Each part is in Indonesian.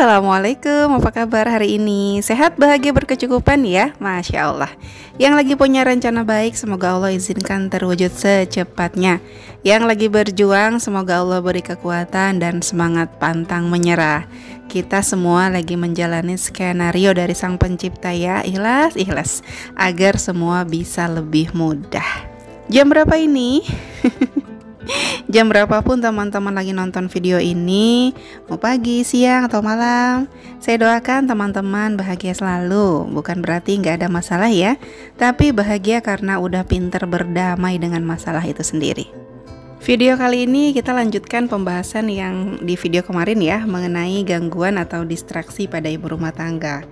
Assalamualaikum, apa kabar hari ini? Sehat, bahagia, berkecukupan ya? Masya Allah. Yang lagi punya rencana baik, semoga Allah izinkan terwujud secepatnya. Yang lagi berjuang, semoga Allah beri kekuatan dan semangat pantang menyerah. Kita semua lagi menjalani skenario dari Sang Pencipta ya, ikhlas, agar semua bisa lebih mudah. Jam berapa ini? Jam berapapun teman-teman lagi nonton video ini, mau pagi, siang, atau malam, saya doakan teman-teman bahagia selalu. Bukan berarti nggak ada masalah ya, tapi bahagia karena udah pinter berdamai dengan masalah itu sendiri. Video kali ini kita lanjutkan pembahasan yang di video kemarin ya, mengenai gangguan atau distraksi pada ibu rumah tangga.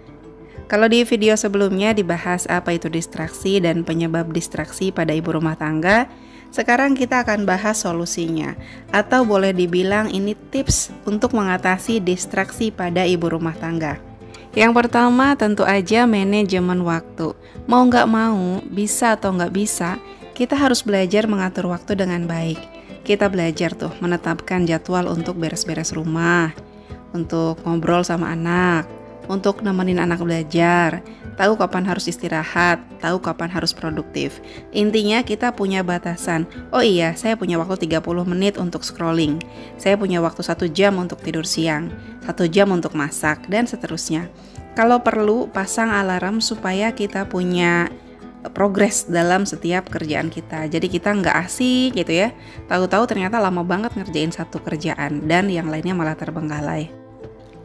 Kalau di video sebelumnya dibahas apa itu distraksi dan penyebab distraksi pada ibu rumah tangga, sekarang kita akan bahas solusinya, atau boleh dibilang ini tips untuk mengatasi distraksi pada ibu rumah tangga. Yang pertama tentu aja manajemen waktu. Mau nggak mau, bisa atau nggak bisa, kita harus belajar mengatur waktu dengan baik. Kita belajar tuh menetapkan jadwal untuk beres-beres rumah, untuk ngobrol sama anak, untuk nemenin anak belajar, tahu kapan harus istirahat, tahu kapan harus produktif. Intinya kita punya batasan. Oh iya, saya punya waktu 30 menit untuk scrolling. Saya punya waktu 1 jam untuk tidur siang, 1 jam untuk masak, dan seterusnya. Kalau perlu, pasang alarm supaya kita punya progres dalam setiap kerjaan kita. Jadi kita nggak asik gitu ya. Tahu-tahu ternyata lama banget ngerjain satu kerjaan dan yang lainnya malah terbengkalai.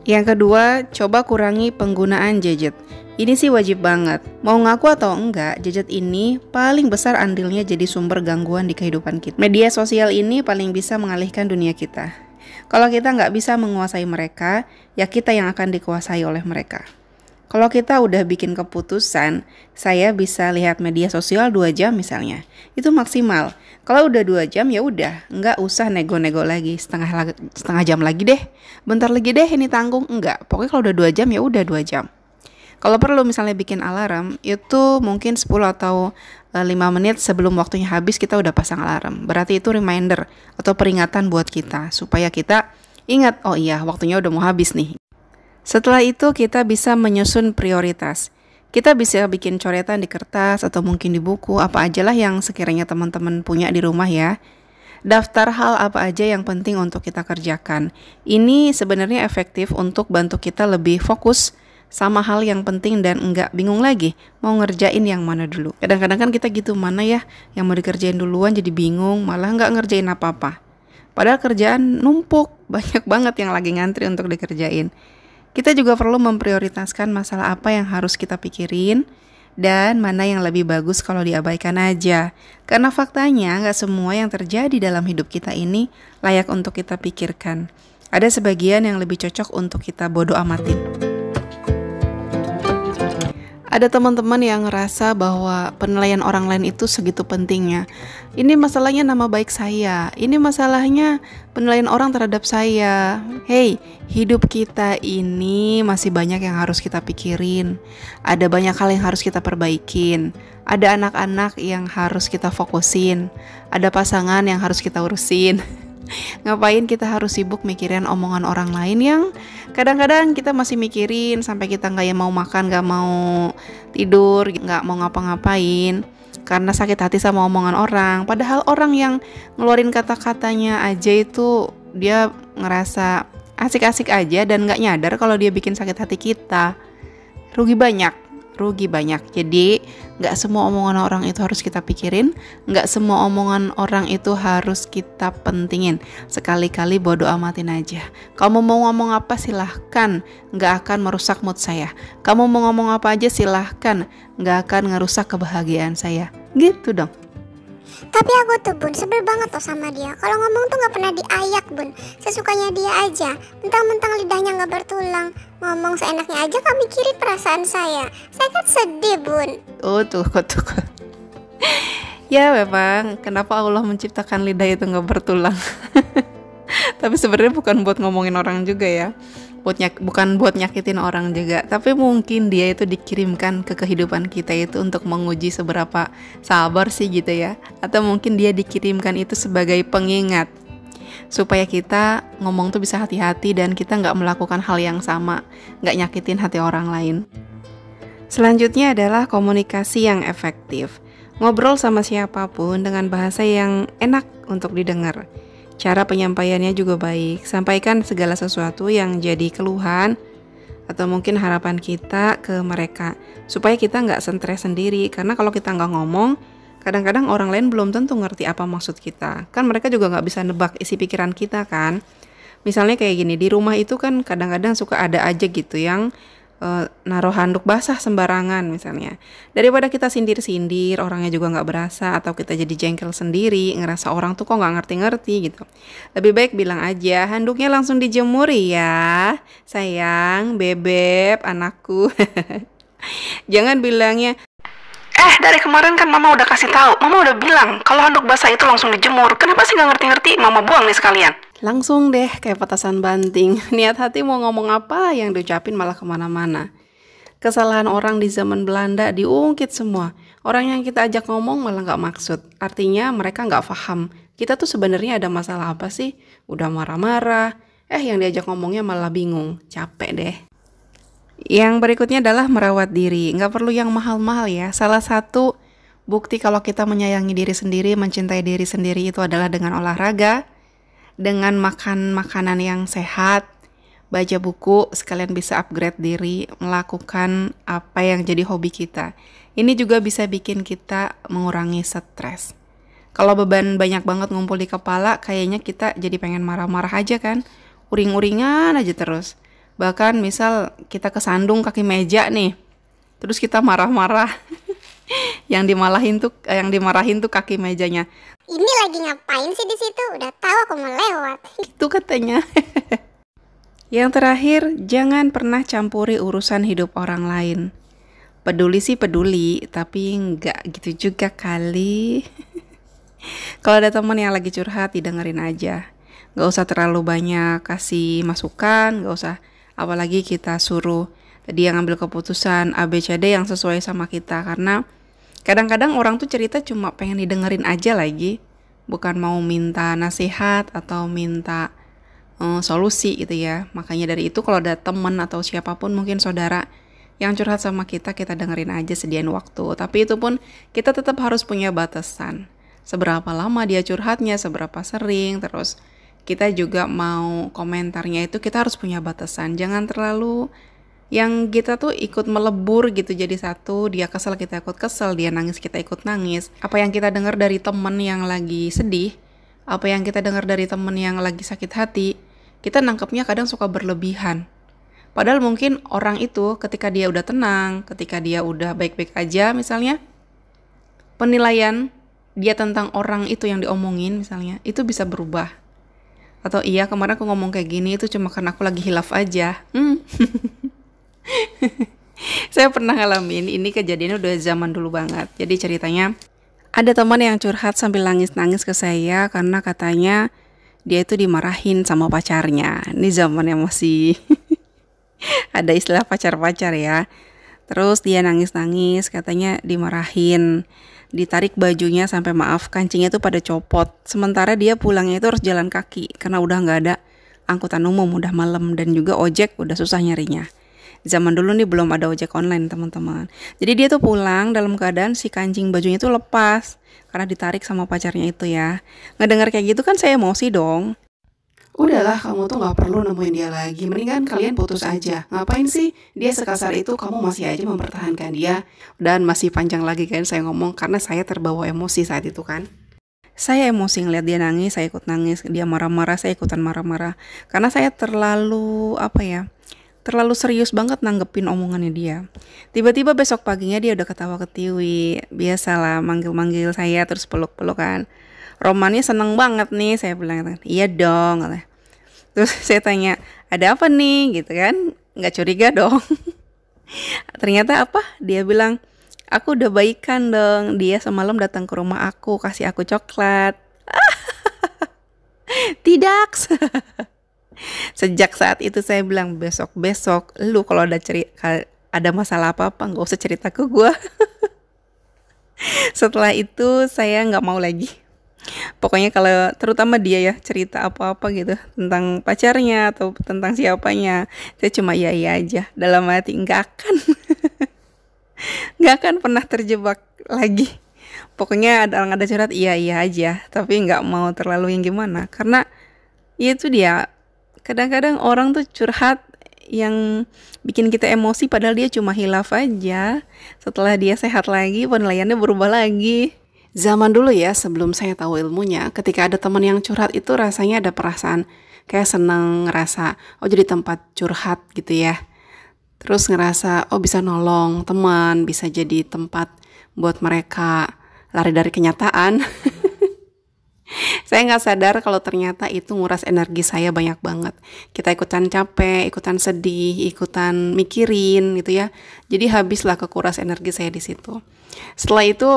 Yang kedua, coba kurangi penggunaan gadget. Ini sih wajib banget. Mau ngaku atau enggak, gadget ini paling besar andilnya jadi sumber gangguan di kehidupan kita. Media sosial ini paling bisa mengalihkan dunia kita. Kalau kita nggak bisa menguasai mereka, ya kita yang akan dikuasai oleh mereka. Kalau kita udah bikin keputusan, saya bisa lihat media sosial 2 jam misalnya, itu maksimal. Kalau udah 2 jam ya udah, nggak usah nego-nego lagi, setengah jam lagi deh, bentar lagi deh ini tanggung, enggak. Pokoknya kalau udah 2 jam ya udah 2 jam. Kalau perlu misalnya bikin alarm, itu mungkin 10 atau 5 menit sebelum waktunya habis kita udah pasang alarm. Berarti itu reminder atau peringatan buat kita, supaya kita ingat, oh iya waktunya udah mau habis nih. Setelah itu kita bisa menyusun prioritas. Kita bisa bikin coretan di kertas atau mungkin di buku, apa aja lah yang sekiranya teman-teman punya di rumah ya. Daftar hal apa aja yang penting untuk kita kerjakan. Ini sebenarnya efektif untuk bantu kita lebih fokus sama hal yang penting dan enggak bingung lagi mau ngerjain yang mana dulu. Kadang-kadang kan kita gitu, mana ya yang mau dikerjain duluan jadi bingung, malah enggak ngerjain apa-apa. Padahal kerjaan numpuk, banyak banget yang lagi ngantri untuk dikerjain. Kita juga perlu memprioritaskan masalah apa yang harus kita pikirin dan mana yang lebih bagus kalau diabaikan aja. Karena faktanya nggak semua yang terjadi dalam hidup kita ini layak untuk kita pikirkan. Ada sebagian yang lebih cocok untuk kita bodo amatin. Ada teman-teman yang ngerasa bahwa penilaian orang lain itu segitu pentingnya. Ini masalahnya nama baik saya. Ini masalahnya penilaian orang terhadap saya. Hey, hidup kita ini masih banyak yang harus kita pikirin. Ada banyak hal yang harus kita perbaikin. Ada anak-anak yang harus kita fokusin. Ada pasangan yang harus kita urusin. Ngapain kita harus sibuk mikirin omongan orang lain yang kadang-kadang kita masih mikirin sampai kita nggak mau makan, nggak mau tidur, nggak mau ngapa-ngapain karena sakit hati sama omongan orang. Padahal orang yang ngeluarin kata-katanya aja itu dia ngerasa asik-asik aja dan nggak nyadar kalau dia bikin sakit hati kita. Rugi banyak. Jadi gak semua omongan orang itu harus kita pikirin, gak semua omongan orang itu harus kita pentingin. Sekali-kali bodo amatin aja. Kamu mau ngomong apa silahkan, gak akan merusak mood saya. Kamu mau ngomong apa aja silahkan, gak akan ngerusak kebahagiaan saya. Gitu dong. Tapi aku tuh bun, sebel banget tuh sama dia. Kalau ngomong tuh gak pernah diayak bun, sesukanya dia aja. Mentang-mentang lidahnya gak bertulang, ngomong seenaknya aja gak mikirin perasaan saya. Saya kan sedih bun. Tuh. Ya memang, kenapa Allah menciptakan lidah itu gak bertulang. Tapi sebenarnya bukan buat ngomongin orang juga ya, bukan buat nyakitin orang juga. Tapi mungkin dia itu dikirimkan ke kehidupan kita itu untuk menguji seberapa sabar sih gitu ya. Atau mungkin dia dikirimkan itu sebagai pengingat. supaya kita ngomong tuh bisa hati-hati dan kita nggak melakukan hal yang sama, nggak nyakitin hati orang lain. Selanjutnya adalah komunikasi yang efektif. Ngobrol sama siapapun dengan bahasa yang enak untuk didengar. Cara penyampaiannya juga baik. Sampaikan segala sesuatu yang jadi keluhan atau mungkin harapan kita ke mereka, supaya kita nggak stres sendiri. Karena kalau kita nggak ngomong, kadang-kadang orang lain belum tentu ngerti apa maksud kita. Kan mereka juga nggak bisa nebak isi pikiran kita kan. Misalnya kayak gini, di rumah itu kan kadang-kadang suka ada aja gitu yang naruh handuk basah sembarangan misalnya. Daripada kita sindir-sindir, orangnya juga nggak berasa, atau kita jadi jengkel sendiri, ngerasa orang tuh kok nggak ngerti-ngerti gitu. Lebih baik bilang aja, handuknya langsung dijemur ya, sayang, bebek, anakku. Jangan bilangnya, dari kemarin kan mama udah kasih tahu, mama udah bilang kalau handuk basah itu langsung dijemur. Kenapa sih nggak ngerti-ngerti? Mama buang nih sekalian. Langsung deh kayak petasan banting. Niat hati mau ngomong apa, yang diucapin malah kemana-mana. Kesalahan orang di zaman Belanda diungkit semua. Orang yang kita ajak ngomong malah nggak maksud. Artinya mereka nggak paham. Kita tuh sebenarnya ada masalah apa sih? Udah marah-marah. Yang diajak ngomongnya malah bingung. Capek deh. Yang berikutnya adalah merawat diri. Nggak perlu yang mahal-mahal ya. Salah satu bukti kalau kita menyayangi diri sendiri, mencintai diri sendiri itu adalah dengan olahraga, dengan makan makanan yang sehat, baca buku, sekalian bisa upgrade diri, melakukan apa yang jadi hobi kita. Ini juga bisa bikin kita mengurangi stres. Kalau beban banyak banget ngumpul di kepala, kayaknya kita jadi pengen marah-marah aja kan, uring-uringan aja terus. Bahkan misal kita kesandung kaki meja nih, terus kita marah-marah. yang dimarahin tuh kaki mejanya. Ini lagi ngapain sih di situ? Udah tahu aku mau lewat. Itu katanya. Yang terakhir, jangan pernah campuri urusan hidup orang lain. Peduli sih peduli, tapi nggak gitu juga kali. Kalau ada teman yang lagi curhat, didengerin aja. Nggak usah terlalu banyak kasih masukan, nggak usah. Apalagi kita suruh dia ngambil keputusan ABCD yang sesuai sama kita. Karena kadang-kadang orang tuh cerita cuma pengen didengerin aja lagi, bukan mau minta nasihat atau minta solusi gitu ya. Makanya dari itu kalau ada teman atau siapapun, mungkin saudara yang curhat sama kita dengerin aja, sediain waktu. Tapi itu pun kita tetap harus punya batasan. Seberapa lama dia curhatnya, seberapa sering, terus kita juga mau komentarnya itu kita harus punya batasan. Jangan terlalu yang kita tuh ikut melebur gitu jadi satu. Dia kesel, kita ikut kesel. Dia nangis, kita ikut nangis. Apa yang kita dengar dari temen yang lagi sedih, apa yang kita dengar dari temen yang lagi sakit hati, kita nangkepnya kadang suka berlebihan. Padahal mungkin orang itu ketika dia udah tenang, ketika dia udah baik-baik aja misalnya, penilaian dia tentang orang itu yang diomongin misalnya, itu bisa berubah. Atau iya, kemarin aku ngomong kayak gini itu cuma karena aku lagi hilaf aja. Saya pernah ngalamin, ini kejadiannya udah zaman dulu banget. Jadi ceritanya, ada teman yang curhat sambil nangis-nangis ke saya karena katanya dia itu dimarahin sama pacarnya. Ini zamannya masih ada istilah pacar-pacar ya. Terus dia nangis-nangis, katanya dimarahin, ditarik bajunya sampai maaf kancingnya tuh pada copot. Sementara dia pulangnya itu harus jalan kaki karena udah nggak ada angkutan umum, udah malam, dan juga ojek udah susah nyarinya. Zaman dulu nih belum ada ojek online teman-teman. Jadi dia tuh pulang dalam keadaan si kancing bajunya tuh lepas karena ditarik sama pacarnya itu ya. Ngedengar kayak gitu kan saya emosi dong. Udahlah, kamu tuh gak perlu nemuin dia lagi. Mendingan kalian putus aja. Ngapain sih dia sekasar itu, kamu masih aja mempertahankan dia. Dan masih panjang lagi kan saya ngomong karena saya terbawa emosi saat itu kan. Saya emosi ngeliat dia nangis, saya ikut nangis. Dia marah-marah, saya ikutan marah-marah. Karena saya terlalu terlalu serius banget nanggepin omongannya dia. Tiba-tiba besok paginya dia udah ketawa ketiwi. Biasalah manggil-manggil saya terus peluk-pelukan. Romannya seneng banget nih, saya bilang. Iya dong. Terus saya tanya, ada apa nih gitu kan. Gak curiga dong. Ternyata apa? Dia bilang, aku udah baikan dong. Dia semalam datang ke rumah aku, kasih aku coklat. Tidak. Sejak saat itu saya bilang, besok-besok lu kalau ada masalah apa-apa gak usah cerita ke gue. Setelah itu saya gak mau lagi. Pokoknya kalau terutama dia ya cerita apa-apa gitu tentang pacarnya atau tentang siapanya, saya cuma iya iya aja. Dalam hati nggak akan pernah terjebak lagi. Pokoknya ada orang ada curhat iya iya aja, tapi nggak mau terlalu yang gimana. Karena ya itu dia. Kadang-kadang orang tuh curhat yang bikin kita emosi padahal dia cuma hilaf aja. Setelah dia sehat lagi, penilaiannya berubah lagi. Zaman dulu ya, sebelum saya tahu ilmunya, ketika ada teman yang curhat itu rasanya ada perasaan kayak seneng ngerasa, oh jadi tempat curhat gitu ya. Terus ngerasa, oh bisa nolong teman, bisa jadi tempat buat mereka lari dari kenyataan. Saya nggak sadar kalau ternyata itu nguras energi saya banyak banget. Kita ikutan capek, ikutan sedih, ikutan mikirin gitu ya. Jadi habislah kekuras energi saya di situ. Setelah itu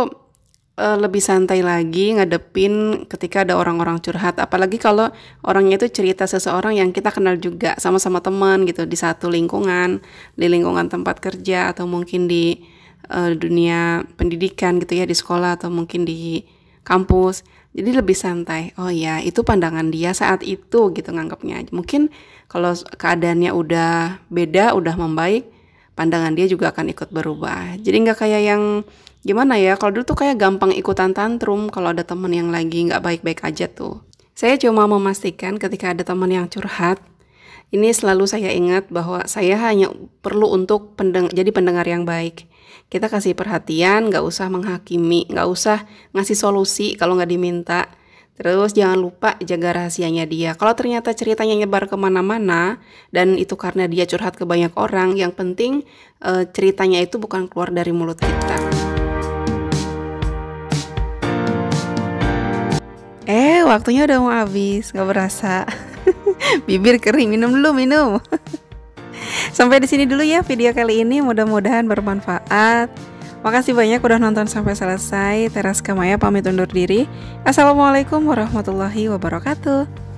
lebih santai lagi ngadepin ketika ada orang-orang curhat, apalagi kalau orangnya itu cerita seseorang yang kita kenal juga, sama-sama teman gitu di satu lingkungan, di lingkungan tempat kerja atau mungkin di dunia pendidikan gitu ya, di sekolah atau mungkin di kampus. Jadi lebih santai. Oh ya, itu pandangan dia saat itu gitu nganggapnya. Mungkin kalau keadaannya udah beda, udah membaik, pandangan dia juga akan ikut berubah. Jadi nggak kayak yang gimana ya, kalau dulu tuh kayak gampang ikutan tantrum kalau ada teman yang lagi nggak baik-baik aja tuh. Saya cuma memastikan ketika ada teman yang curhat, ini selalu saya ingat bahwa saya hanya perlu untuk jadi pendengar yang baik. Kita kasih perhatian, nggak usah menghakimi, nggak usah ngasih solusi kalau nggak diminta. Terus jangan lupa jaga rahasianya dia. Kalau ternyata ceritanya nyebar kemana-mana dan itu karena dia curhat ke banyak orang, yang penting ceritanya itu bukan keluar dari mulut kita. Waktunya udah mau habis, nggak berasa. Bibir kering, minum dulu, minum. Sampai di sini dulu ya video kali ini, mudah-mudahan bermanfaat. Makasih banyak udah nonton sampai selesai. Teras Kamaya pamit undur diri. Assalamualaikum warahmatullahi wabarakatuh.